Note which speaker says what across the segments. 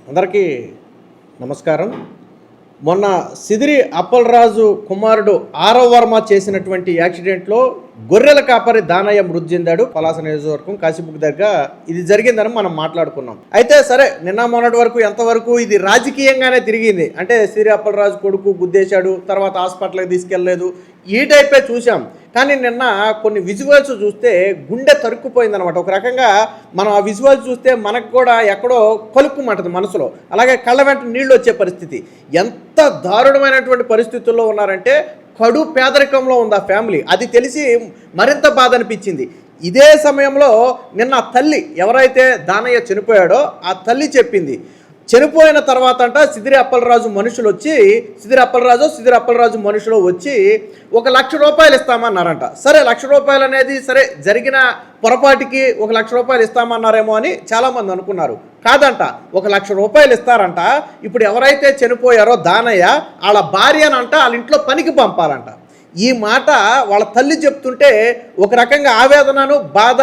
Speaker 1: అందరికీ నమస్కారం. మొన్న సిదిరి అప్పలరాజు కుమారుడు ఆరవ వర్మ చేసినటువంటి యాక్సిడెంట్లో గొర్రెల కాపరి దానయ్య మృతి చెందాడు. పలాస నియోజకవర్గం కాశీబుక్ దగ్గర ఇది జరిగిందని మనం మాట్లాడుకున్నాం. అయితే సరే, నిన్న మొన్నటి వరకు ఎంతవరకు ఇది రాజకీయంగానే తిరిగింది. అంటే సిదిరి అప్పలరాజు కొడుకు గుద్దేశాడు, తర్వాత హాస్పిటల్కి తీసుకెళ్ళలేదు, ఈ టైపే చూసాం. కానీ నిన్న కొన్ని విజువల్స్ చూస్తే గుండె తరుక్కుపోయిందనమాట. ఒక రకంగా మనం ఆ విజువల్స్ చూస్తే మనకు కూడా ఎక్కడో కొలుక్కుమంటది మనసులో. అలాగే కళ్ళ వెంట నీళ్ళు వచ్చే పరిస్థితి. ఎంత దారుణమైనటువంటి పరిస్థితుల్లో ఉన్నారంటే కడు పేదరికంలో ఉంది ఆ ఫ్యామిలీ. అది తెలిసి మరింత బాధ అనిపించింది. ఇదే సమయంలో నిన్న తల్లి, ఎవరైతే దానయ్య చనిపోయాడో ఆ తల్లి చెప్పింది, చనిపోయిన తర్వాత అంట సిదిరి అప్పలరాజు మనుషులు వచ్చి ₹1,00,000 ఇస్తామన్నారంట. సరే, ₹1,00,000 అనేది సరే జరిగిన పొరపాటికి ₹1,00,000 ఇస్తామన్నారేమో అని చాలామంది అనుకున్నారు. కాదంట, ₹1,00,000 ఇస్తారంట. ఇప్పుడు ఎవరైతే చనిపోయారో దానయ్య, వాళ్ళ భార్యనంట వాళ్ళ ఇంట్లో పనికి పంపాలంట. ఈ మాట వాళ్ళ తల్లి చెప్తుంటే ఒక రకంగా ఆవేదనను, బాధ,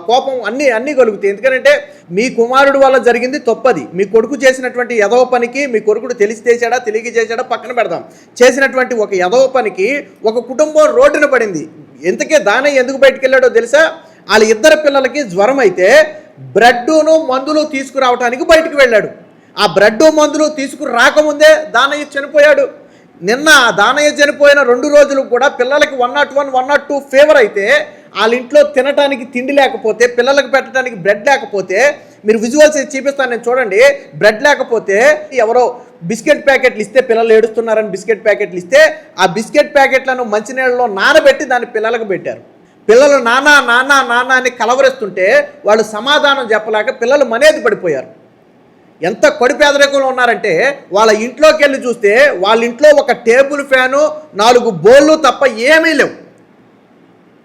Speaker 1: కోపం అన్నీ కలుగుతాయి. ఎందుకంటే మీ కుమారుడు వల్ల జరిగింది తప్పది. మీ కొడుకు చేసినటువంటి ఎదవ పనికి, మీ కొడుకుడు తెలిసి చేశాడా తెలియక చేశాడా పక్కన పెడదాం, చేసినటువంటి ఒక ఎదవ పనికి ఒక కుటుంబం రోడ్డున పడింది. ఇంతకే దానయ్య ఎందుకు బయటికి వెళ్ళాడో తెలుసా? వాళ్ళ ఇద్దరు పిల్లలకి జ్వరం అయితే బ్రెడ్డును మందులు తీసుకురావడానికి బయటికి వెళ్ళాడు. ఆ బ్రెడ్డు మందులు తీసుకురాకముందే దానయ్య చనిపోయాడు. నిన్న దానయ్య చనిపోయిన 2 రోజులు కూడా పిల్లలకి 101, 102 ఫీవర్ అయితే వాళ్ళ ఇంట్లో తినడానికి తిండి లేకపోతే, పిల్లలకు పెట్టడానికి బ్రెడ్ లేకపోతే, మీరు విజువల్స్ చూపిస్తాను నేను చూడండి. బ్రెడ్ లేకపోతే ఎవరో బిస్కెట్ ప్యాకెట్లు ఇస్తే, పిల్లలు ఏడుస్తున్నారని బిస్కెట్ ప్యాకెట్లు ఇస్తే ఆ బిస్కెట్ ప్యాకెట్లను మంచినీళ్ళలో నానబెట్టి దాన్ని పిల్లలకు పెట్టారు. పిల్లలు నానా నానా నానా అని కలవరిస్తుంటే వాళ్ళు సమాధానం చెప్పలేక పిల్లలు మనేది పడిపోయారు. ఎంత కొడి పేదరికంలో ఉన్నారంటే వాళ్ళ ఇంట్లోకి వెళ్ళి చూస్తే వాళ్ళ ఇంట్లో ఒక టేబుల్ ఫ్యాను, 4 బోళ్ళు తప్ప ఏమీ లేవు.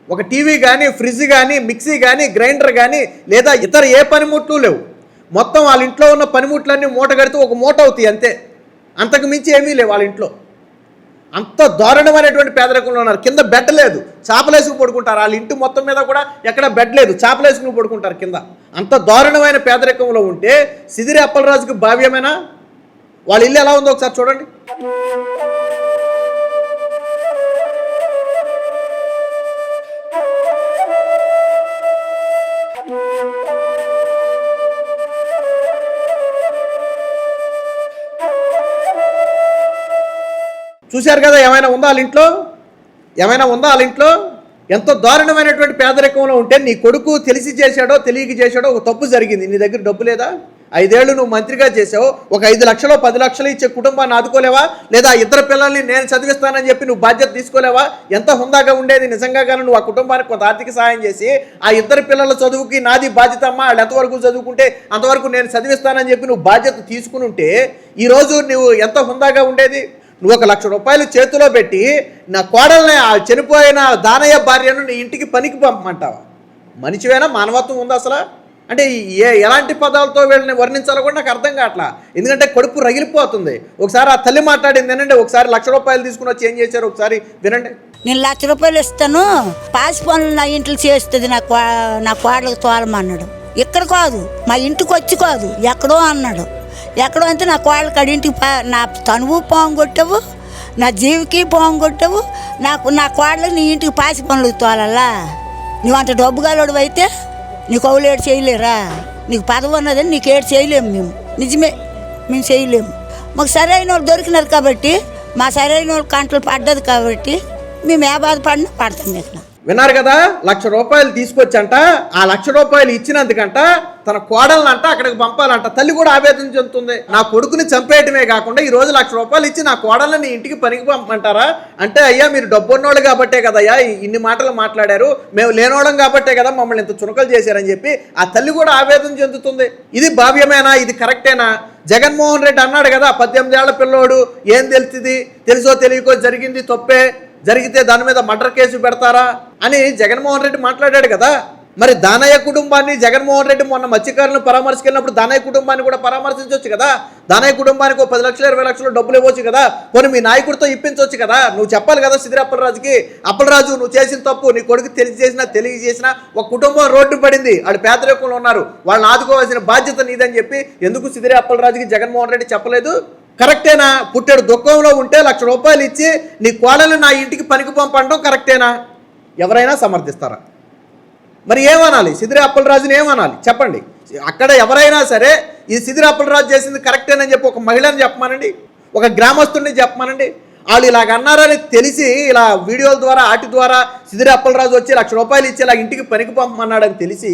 Speaker 1: ఒక టీవీ కానీ, ఫ్రిడ్జ్ కానీ, మిక్సీ కానీ, గ్రైండర్ కానీ, లేదా ఇతర ఏ పనిముట్లు లేవు. మొత్తం వాళ్ళ ఇంట్లో ఉన్న పనిముట్లన్నీ మూట కడితే ఒక మూట అవుతాయి అంతే. అంతకు మించి ఏమీ లేవు వాళ్ళ ఇంట్లో. అంత దారుణమైనటువంటి పేదరికంలో ఉన్నారు. కింద బెడ్ లేదు, చాపలేసుకు పడుకుంటారు. వాళ్ళ ఇంటి మొత్తం మీద కూడా ఎక్కడ బెడ్ లేదు, చాపలేసుకుని పడుకుంటారు కింద. అంత దారుణమైన పేదరికంలో ఉంటే సిదిరి అప్పలరాజుకి భావ్యమేనా? వాళ్ళ ఇల్లు ఎలా ఉందో ఒకసారి చూడండి. చూశారు కదా, ఏమైనా ఉందా వాళ్ళ ఇంట్లో? ఎంతో దారుణమైనటువంటి పేదరికంలో ఉంటే నీ కొడుకు తెలిసి చేశాడో తెలియక చేశాడో ఒక తప్పు జరిగింది. నీ దగ్గర డబ్బు లేదా? 5 ఏళ్ళు నువ్వు మంత్రిగా చేసావు. ఒక 5 లక్షలు 10 లక్షలు ఇచ్చే కుటుంబాన్ని ఆదుకోలేవా? లేదా ఇద్దరు పిల్లల్ని నేను చదివిస్తానని చెప్పి నువ్వు బాధ్యత తీసుకోలేవా? ఎంత హుందాగా ఉండేది నిజంగా. కానీ నువ్వు ఆ కుటుంబానికి కొంత ఆర్థిక సహాయం చేసి ఆ ఇద్దరు పిల్లల చదువుకి నాది బాధ్యత అమ్మా, వాళ్ళు ఎంతవరకు చదువుకుంటే అంతవరకు నేను చదివిస్తానని చెప్పి నువ్వు బాధ్యత తీసుకుని ఉంటే ఈరోజు నువ్వు ఎంత హుందాగా ఉండేది. నువ్వు ₹1,00,000 చేతిలో పెట్టి నా కోడల్ని, ఆ చనిపోయిన దానయ్య భార్యను నీ ఇంటికి పనికి పంపమంటావా? మనిషివేనా? మానవత్వం ఉందా అసలు? అంటే ఎలాంటి పదాలతో వీళ్ళని వర్ణించాలో కూడా నాకు అర్థం కావట్లా. ఎందుకంటే కడుపు రగిలిపోతుంది. ఒకసారి ఆ తల్లి మాట్లాడింది వినండి. ఒకసారి ₹1,00,000 తీసుకుని వచ్చి ఏం చేశారు ఒకసారి వినండి.
Speaker 2: నేను ₹1,00,000 ఇస్తాను, పాసి పనులు నా ఇంట్లో చేస్తుంది, నా కోడలకు తోలమన్నాడు. ఇక్కడ కాదు, మా ఇంటికి వచ్చి కాదు, ఎక్కడో అన్నాడు. ఎక్కడో అంటే నా కోళ్ళ కడింటికి నా తనువు పోంగొట్టావు, నా జీవికి పోంగొట్టావు. నా కోళ్ళకి నీ ఇంటికి పాసి పనులు తోలల్లా? నువ్వు అంత డబ్బుగాలోడు అయితే నీకు అవులేడు చేయలేరా? నీకు పదవి ఉన్నదని నీకు ఏడు చేయలేము మేము. నిజమే, మేము చేయలేము. మాకు సరైన వాళ్ళు దొరికినారు కాబట్టి, మా సరైన వాళ్ళు కంటలు పడ్డది కాబట్టి మేము ఏ బాధపడినా పడతాం. ఇక్కడ
Speaker 1: విన్నారు కదా, ₹1,00,000 తీసుకొచ్చంట. ఆ ₹1,00,000 ఇచ్చినందుకంట తన కోడలనంట అక్కడికి పంపాలంట. తల్లి కూడా ఆవేదన చెందుతుంది. నా కొడుకుని చంపేయటమే కాకుండా ఈ రోజు ₹1,00,000 ఇచ్చి నా కోడలని ఇంటికి పనికి పంపమంటారా? అంటే అయ్యా, మీరు డబ్బున్నోళ్ళు కాబట్టే కదయ్యా ఇన్ని మాటలు మాట్లాడారు, మేము లేనోళ్ళం కాబట్టే కదా మమ్మల్ని ఇంత చునకలు చేశారని చెప్పి ఆ తల్లి కూడా ఆవేదన చెందుతుంది. ఇది భావ్యమేనా? ఇది కరెక్టేనా? జగన్మోహన్ రెడ్డి అన్నాడు కదా, 18 ఏళ్ల పిల్లోడు ఏం తెలుస్తుంది, తెలుసో తెలియకో జరిగింది తప్పే, జరిగితే దాని మీద మర్డర్ కేసు పెడతారా అని జగన్మోహన్ రెడ్డి మాట్లాడాడు కదా. మరి దానయ్య కుటుంబాన్ని జగన్మోహన్ రెడ్డి మొన్న మత్స్యకారులను పరామర్శకెళ్ళినప్పుడు దానయ్య కుటుంబాన్ని కూడా పరామర్శించవచ్చు కదా. దానయ్య కుటుంబానికి 10 లక్షలు 20 లక్షలు డబ్బులు ఇవ్వచ్చు కదా. పోనీ మీ నాయకుడితో ఇప్పించవచ్చు కదా. నువ్వు చెప్పాలి కదా సిదిరి అప్పలరాజుకి, అప్పలరాజు నువ్వు చేసిన తప్పు నీ కొడుకు తెలియజేసినా ఒక కుటుంబం రోడ్డు పడింది, వాళ్ళు పేదరికంలో ఉన్నారు, వాళ్ళని ఆదుకోవాల్సిన బాధ్యత నీదని చెప్పి ఎందుకు సిదిరి అప్పలరాజుకి జగన్మోహన్ రెడ్డి చెప్పలేదు? కరెక్టేనా? పుట్టాడు దుఃఖంలో ఉంటే 1,00,000 రూపాయలు ఇచ్చి నీ కోడలు నా ఇంటికి పనికి పంపడం కరెక్టేనా? ఎవరైనా సమర్థిస్తారా? మరి ఏమనాలి? సిదిరి అప్పలరాజుని ఏమనాలి చెప్పండి. అక్కడ ఎవరైనా సరే ఈ సిదిరి అప్పలరాజు చేసింది కరెక్టేనని చెప్పి ఒక మహిళని చెప్పమానండి, ఒక గ్రామస్తుడిని చెప్పమానండి. వాళ్ళు ఇలాగ అన్నారని తెలిసి ఇలా వీడియోల ద్వారా వాటి ద్వారా సిదిరి అప్పలరాజు వచ్చి 1,00,000 రూపాయలు ఇచ్చి ఇలా ఇంటికి పనికి పంపమన్నాడని తెలిసి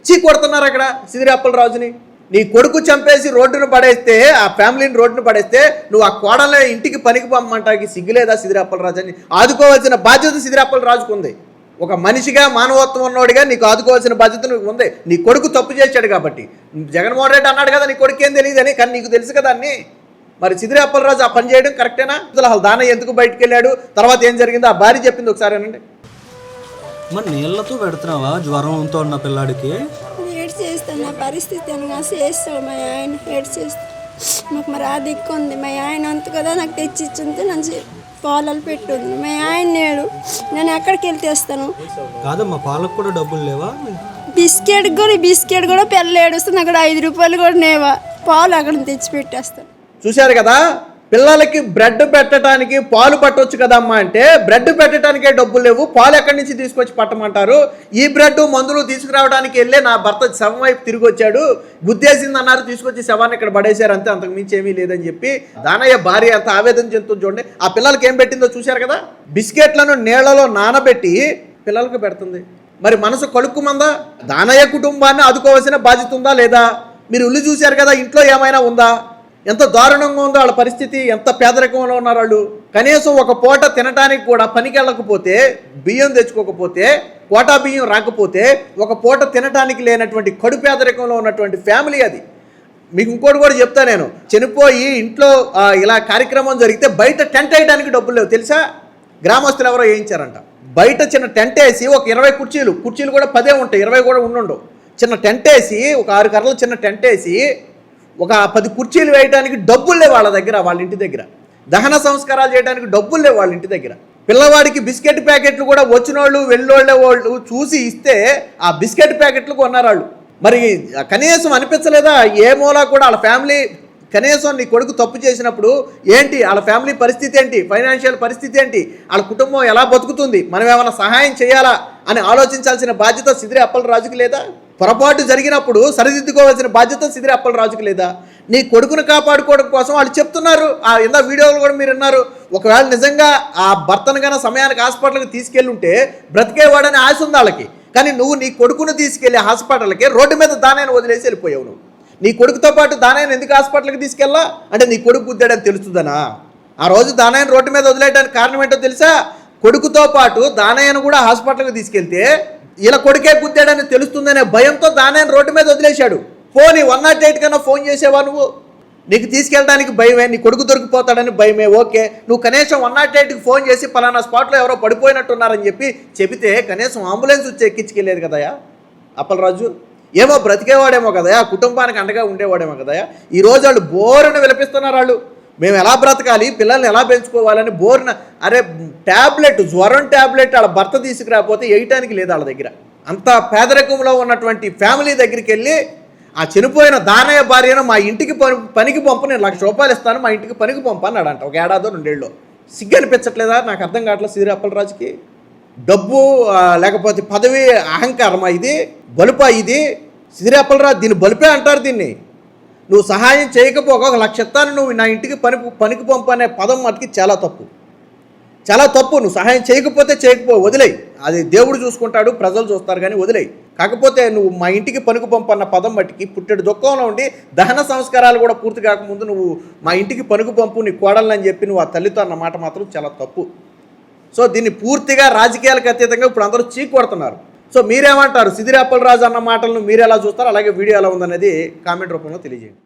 Speaker 1: చీ కొడుతున్నారు అక్కడ సిదిరి అప్పలరాజుని. నీ కొడుకు చంపేసి రోడ్డును పడేస్తే, ఆ ఫ్యామిలీని రోడ్డును పడేస్తే నువ్వు ఆ కోడల్ని ఇంటికి పనికి పంపమంటానికి సిగ్గులేదా సిదిరి అప్పలరాజుని? ఆదుకోవాల్సిన బాధ్యత సిదిరి అప్పలరాజుకు ఉంది. ఒక మనిషిగా మానవత్వం ఉన్నోడిగా నీకు ఆదుకోవాల్సిన బాధ్యత నీకు ఉంది. నీ కొడుకు తప్పు చేశాడు కాబట్టి. జగన్మోహన్ రెడ్డి అన్నాడు కదా నీ కొడుకు ఏం తెలియదని, కానీ నీకు తెలుసు కదా అన్నీ. మరి సిదిరి అప్పలరాజు ఆ పని చేయడం కరెక్టేనా? అసలు దానయ్య ఎందుకు బయటికి వెళ్ళాడు, తర్వాత ఏం జరిగిందో ఆ భార్య చెప్పింది ఒకసారి అనండి.
Speaker 3: మరి నీళ్ళతో పెడుతున్నావా జ్వరంతో ఉన్న పిల్లాడికి?
Speaker 4: ఏడ్ చేస్తాను, నా పరిస్థితి అనగా చేస్తాడు మా ఆయన. ఏడ్ చేస్తాడు నాకు మరి ఆ దిక్కు ఉంది. మా ఆయన అంత కదా నాకు తెచ్చిచ్చింది, నన్ను పాలలు పెట్టుంది. మా ఆయన నేడు నేను ఎక్కడికి వెళ్ళి తెస్తాను?
Speaker 3: కాదమ్మా, పాలకు కూడా డబ్బులు లేవా?
Speaker 4: బిస్కెట్ కూడా పిల్లలు ఏడుస్తుంది, అక్కడ 5 రూపాయలు కూడా నేవా పాలు అక్కడ తెచ్చి పెట్టేస్తాను.
Speaker 1: చూశారు కదా, పిల్లలకి బ్రెడ్ పెట్టడానికి పాలు పట్టవచ్చు కదమ్మా అంటే బ్రెడ్ పెట్టడానికే డబ్బులు లేవు, పాలు ఎక్కడి నుంచి తీసుకొచ్చి పట్టమంటారు? ఈ బ్రెడ్ మందులు తీసుకురావడానికి వెళ్ళే నా భర్త శవం వైపు తిరిగి వచ్చాడు, గుద్దేసింది అన్నారు, తీసుకొచ్చి శవాన్ని ఇక్కడ పడేశారు అంతే, అంతకు మించి ఏమీ లేదని చెప్పి దానయ్య భార్య అంత ఆవేదన చెందుతుంది. చూడండి ఆ పిల్లలకి ఏం పెట్టిందో చూశారు కదా. బిస్కెట్లను నీళ్లలో నానబెట్టి పిల్లలకు పెడుతుంది. మరి మనసు కలుక్కుమందా? దానయ్య కుటుంబాన్ని ఆదుకోవాల్సిన బాధ్యత ఉందా లేదా? మీరు ఇల్లు చూశారు కదా, ఇంట్లో ఏమైనా ఉందా? ఎంత దారుణంగా ఉందో వాళ్ళ పరిస్థితి, ఎంత పేదరికంలో ఉన్నారు వాళ్ళు. కనీసం ఒక పూట తినడానికి కూడా పనికి వెళ్ళకపోతే, బియ్యం తెచ్చుకోకపోతే, కోటా బియ్యం రాకపోతే ఒక పూట తినడానికి లేనటువంటి కడు పేదరికంలో ఉన్నటువంటి ఫ్యామిలీ అది. మీకు ఇంకోటి కూడా చెప్తా, నేను చనిపోయి ఇంట్లో ఇలా కార్యక్రమం జరిగితే బయట టెంట్ వేయడానికి డబ్బులు లేవు తెలుసా? గ్రామస్తులు ఎవరో వేయించారంట. బయట చిన్న టెంట్ వేసి ఒక 20 కుర్చీలు కూడా 10 ఉంటాయి, 20 కూడా ఉండవు. చిన్న టెంట్ వేసి ఒక 6 కర్రలు చిన్న టెంట్ వేసి ఒక 10 కుర్చీలు వేయడానికి డబ్బులు లేవు వాళ్ళ దగ్గర, వాళ్ళ ఇంటి దగ్గర. దహన సంస్కారాలు చేయడానికి డబ్బులు లేవు వాళ్ళ ఇంటి దగ్గర. పిల్లవాడికి బిస్కెట్ ప్యాకెట్లు కూడా వచ్చినోళ్ళు వెళ్ళోళ్ళే వాళ్ళు చూసి ఇస్తే ఆ బిస్కెట్ ప్యాకెట్లు కొన్నారు వాళ్ళు. మరి కనీసం అనిపించలేదా ఏ మూలా కూడా వాళ్ళ ఫ్యామిలీ? కనీసం నీ కొడుకు తప్పు చేసినప్పుడు ఏంటి వాళ్ళ ఫ్యామిలీ పరిస్థితి ఏంటి, ఫైనాన్షియల్ పరిస్థితి ఏంటి, వాళ్ళ కుటుంబం ఎలా బతుకుతుంది, మనం ఏమైనా సహాయం చేయాలా అని ఆలోచించాల్సిన బాధ్యత సిదిరి అప్పలరాజుకి లేదా? పొరపాటు జరిగినప్పుడు సరిదిద్దుకోవాల్సిన బాధ్యత సిదిరి అప్పలరాజుకి లేదా? నీ కొడుకును కాపాడుకోవడం కోసం వాళ్ళు చెప్తున్నారు. ఇందా వీడియోలు కూడా మీరు విన్నారు. ఒకవేళ నిజంగా ఆ భర్తను కన్నా సమయానికి హాస్పిటల్కి తీసుకెళ్ళి ఉంటే బ్రతికేవాడని ఆశ ఉంది వాళ్ళకి. కానీ నువ్వు నీ కొడుకును తీసుకెళ్ళి హాస్పిటల్కి రోడ్డు మీద దానాన్ని వదిలేసి వెళ్ళిపోయావు. నువ్వు నీ కొడుకుతో పాటు దానాన్ని ఎందుకు హాస్పిటల్కి తీసుకెళ్ళా అంటే నీ కొడుకు గుద్దాడని తెలుస్తుందనా? ఆ రోజు దానాన్ని రోడ్డు మీద వదిలేయడానికి కారణం ఏంటో తెలుసా? కొడుకుతో పాటు దానయ్యను కూడా హాస్పిటల్కి తీసుకెళ్తే ఇలా కొడుకే గుద్దాడని తెలుస్తుందనే భయంతో దానయ్యను రోడ్డు మీద వదిలేశాడు. పోనీ 108 కన్నా ఫోన్ చేసేవా నువ్వు? నీకు తీసుకెళ్ళడానికి భయమే, నీ కొడుకు దొరికిపోతాడని భయమే, ఓకే. నువ్వు కనీసం 108కి ఫోన్ చేసి పలానా స్పాట్లో ఎవరో పడిపోయినట్టున్నారని చెబితే కనీసం అంబులెన్స్ వచ్చి ఎక్కించుకెళ్ళేది కదయా అప్పలరాజు. ఏమో బ్రతికేవాడేమో కదయా, కుటుంబానికి అండగా ఉండేవాడేమో కదయా. ఈరోజు వాళ్ళు బోరుని విలపిస్తున్నారు. వాళ్ళు మేము ఎలా బ్రతకాలి, పిల్లల్ని ఎలా పెంచుకోవాలని బోర్న. అరే ట్యాబ్లెట్, జ్వరం ట్యాబ్లెట్ వాళ్ళ భర్త తీసుకురాకపోతే వేయటానికి లేదు వాళ్ళ దగ్గర. అంత పేదరికంలో ఉన్నటువంటి ఫ్యామిలీ దగ్గరికి వెళ్ళి ఆ చనిపోయిన దానయ్య భార్యను మా ఇంటికి పనికి పంపు, నేను 1,00,000 రూపాయలు ఇస్తాను, మా ఇంటికి పనికి పంపు అన్నాడంట. ఒక ఏడాదో 2 ఏళ్ళలో. సిగ్గు అనిపించట్లేదా? నాకు అర్థం కావట్లేదు సిదిరి అప్పలరాజుకి. డబ్బు లేకపోతే పదవి అహంకారమా ఇది? బలుపా ఇది? సిదిరి అప్పలరాజు దీన్ని బలుపే అంటారు దీన్ని. నువ్వు సహాయం చేయకపోగా 1,00,000 ఇస్తాను, నువ్వు నా ఇంటికి పనికి పంపు అనే పదం మటుకి చాలా తప్పు, చాలా తప్పు. నువ్వు సహాయం చేయకపోతే వదిలేయి, అది దేవుడు చూసుకుంటాడు, ప్రజలు చూస్తారు, కానీ వదిలేయి. కాకపోతే నువ్వు మా ఇంటికి పనికి పంపు అన్న పదం మట్టికి పుట్టెడు దుఃఖంలో ఉండి దహన సంస్కారాలు కూడా పూర్తి కాకముందు నువ్వు మా ఇంటికి పనికి పంపు నీ కోడలని చెప్పి నువ్వు ఆ తల్లితో అన్న మాట మాత్రం చాలా తప్పు. సో దీన్ని పూర్తిగా రాజకీయాలకు అతీతంగా ఇప్పుడు అందరూ చీకొడుతున్నారు. సో మీరేమంటారు? సిదిరి అప్పలరాజు అన్న మాటలను మీరు ఎలా చూస్తారు? అలాగే వీడియో ఎలా ఉందనేది కామెంట్ రూపంలో తెలియజేయండి.